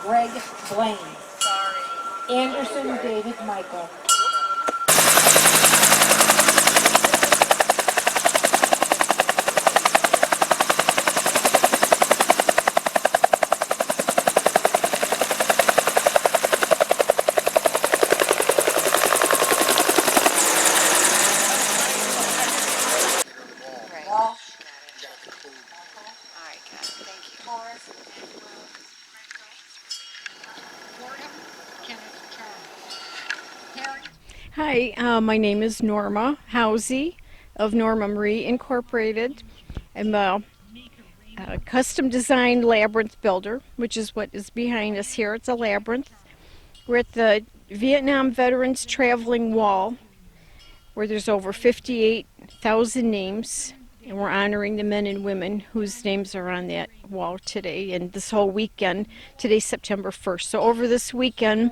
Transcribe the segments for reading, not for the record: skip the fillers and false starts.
Greg Blaine. Anderson David Michael. Hi, my name is Norma Housey of Norma Marie Incorporated. I'm a custom designed labyrinth builder, which is what is behind us here. It's a labyrinth. We're at the Vietnam Veterans Traveling Wall, where there's over 58,000 names, and we're honoring the men and women whose names are on that wall today and this whole weekend. Today's September 1st. So over this weekend,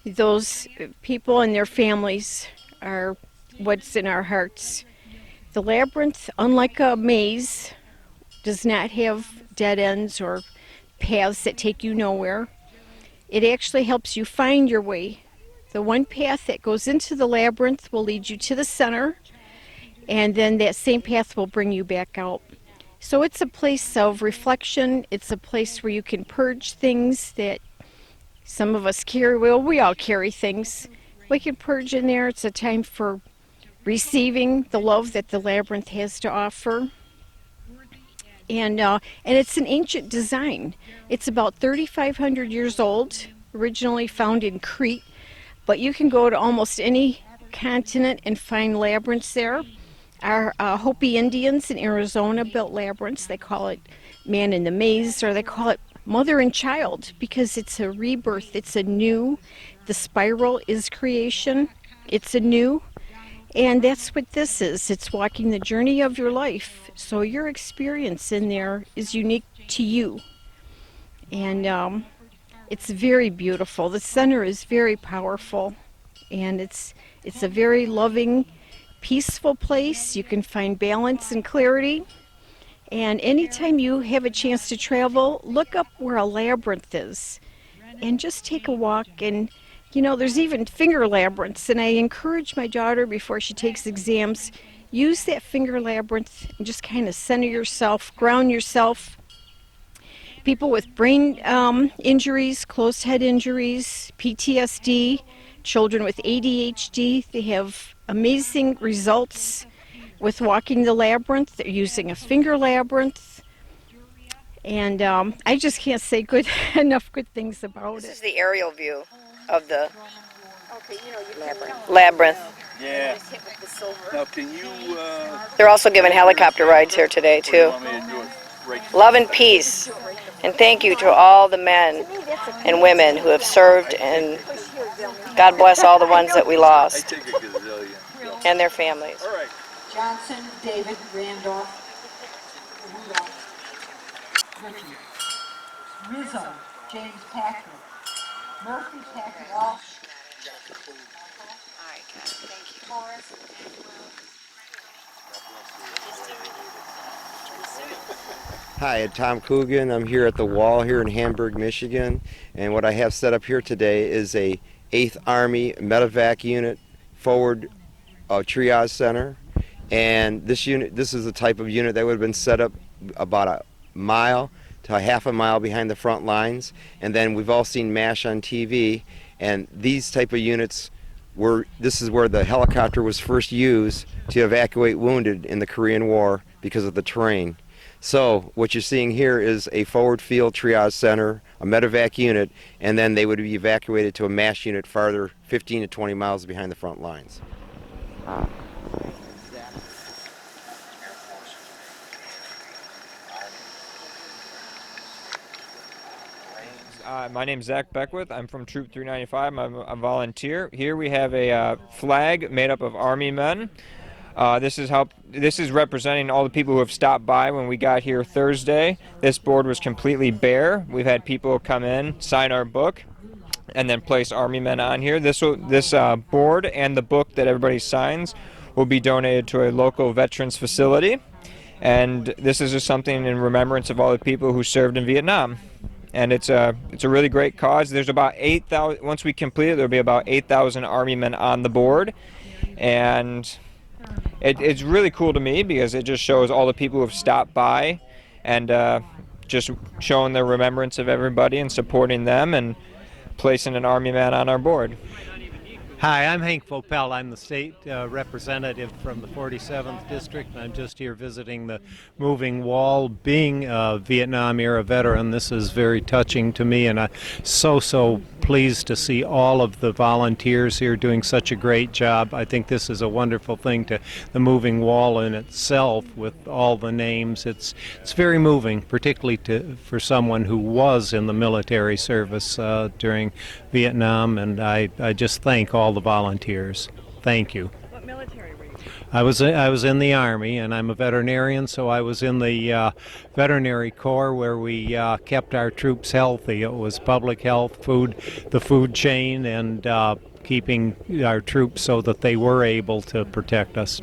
those people and their families are what's in our hearts. The labyrinth, unlike a maze, does not have dead ends or paths that take you nowhere. It actually helps you find your way. The one path that goes into the labyrinth will lead you to the center, and then that same path will bring you back out. So it's a place of reflection. It's a place where you can purge things that some of us carry. Well, we all carry things. We can purge in there. It's a time for receiving the love that the labyrinth has to offer. And it's an ancient design. It's about 3,500 years old, originally found in Crete, but you can go to almost any continent and find labyrinths there. Our Hopi Indians in Arizona built labyrinths. They call it man in the maze, or they call it mother and child, because it's a rebirth. It's a new. The spiral is creation. It's a new. And that's what this is. It's walking the journey of your life. So your experience in there is unique to you. And it's very beautiful. The center is very powerful. And it's a very loving, peaceful place. You can find balance and clarity. And anytime you have a chance to travel, look up where a labyrinth is and just take a walk. And you know, there's even finger labyrinths, and I encourage my daughter before she takes exams, use that finger labyrinth and just kind of center yourself, ground yourself. People with brain injuries, closed head injuries, PTSD, children with ADHD, they have amazing results with walking the labyrinth. They're using a finger labyrinth. And I just can't say enough good things about it. This is the aerial view of the labyrinth. Yeah. Now, can you... They're also giving helicopter rides here today, too. Love and peace. And thank you to all the men and women who have served, and God bless all the ones that we lost and their families. Johnson David Randolph. Rizzo James Patrick. Murphy Patrick. All right, guys, thank you. Hi, I'm Tom Coogan. I'm here at the wall here in Hamburg, Michigan, and what I have set up here today is a 8th Army Medevac unit forward triage center. And this is the type of unit that would have been set up about a mile to a half a mile behind the front lines. And then we've all seen MASH on TV, and these type of units this is where the helicopter was first used to evacuate wounded in the Korean War because of the terrain. So what you're seeing here is a forward field triage center, a medevac unit, and then they would be evacuated to a MASH unit farther 15 to 20 miles behind the front lines. My name's Zach Beckwith. I'm from Troop 395. I'm a volunteer. Here we have a flag made up of Army men. This is representing all the people who have stopped by when we got here Thursday. This board was completely bare. We've had people come in, sign our book, and then place Army men on here. This board and the book that everybody signs will be donated to a local veterans facility. And this is just something in remembrance of all the people who served in Vietnam. and it's a really great cause. There's about 8,000. Once we complete it, there'll be about 8,000 Army men on the board, and it's really cool to me because it just shows all the people who have stopped by, and just showing their remembrance of everybody and supporting them and placing an Army man on our board. Hi, I'm Hank Vopel. I'm the state representative from the 47th District, and I'm just here visiting the moving wall. Being a Vietnam-era veteran, this is very touching to me, and I'm so pleased to see all of the volunteers here doing such a great job. I think this is a wonderful thing, to the moving wall in itself with all the names. It's very moving, particularly for someone who was in the military service during Vietnam, and I just thank all the volunteers. Thank you. What military were you? I was in the Army, and I'm a veterinarian, so I was in the veterinary corps where we kept our troops healthy. It was public health, the food chain, and keeping our troops so that they were able to protect us.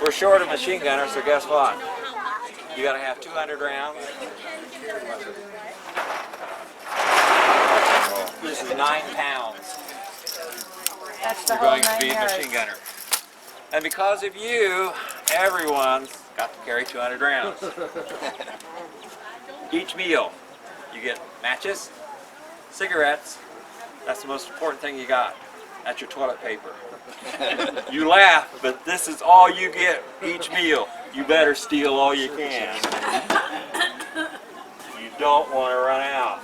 We're short of machine gunners, so guess what? You gotta have 200 rounds. This is 9 pounds. That's the You're whole going to 9 be a yards. machine gunner. And because of you, everyone's got to carry 200 rounds. Each meal, you get matches, cigarettes. That's the most important thing you got. That's your toilet paper. You laugh, but this is all you get each meal. You better steal all you can. You don't want to run out.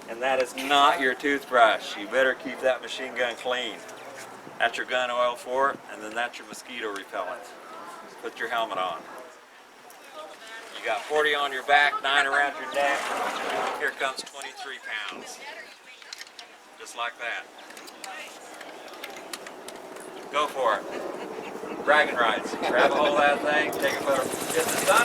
And that is not your toothbrush. You better keep that machine gun clean. That's your gun oil for it, and then that's your mosquito repellent. Put your helmet on. You got 40 on your back, 9 around your neck. Here comes 23 pounds. Just like that. Go for it. Dragon rides. Grab a hold of that thing, take a photo. Get the sun.